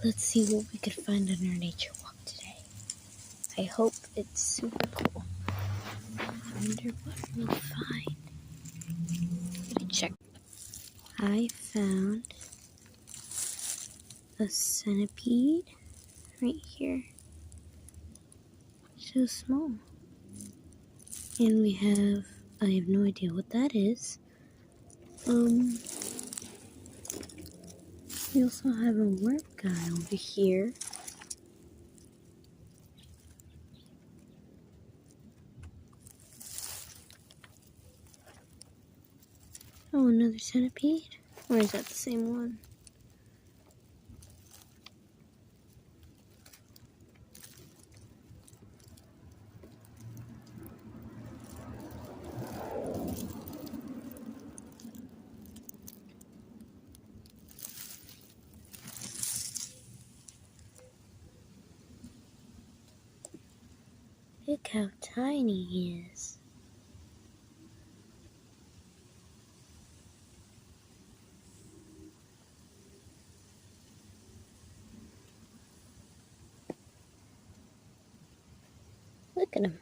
Let's see what we could find on our nature walk today. I hope it's super cool. I wonder what we'll find. Let me check. I found a centipede right here. So small. And we have, I have no idea what that is. We also have a worm guy over here. Oh, another centipede? Or is that the same one? Look how tiny he is. Look at him.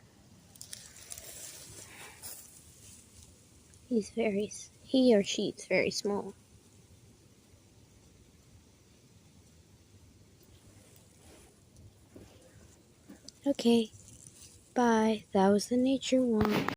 He or she is very small. Okay, bye. That was the nature walk.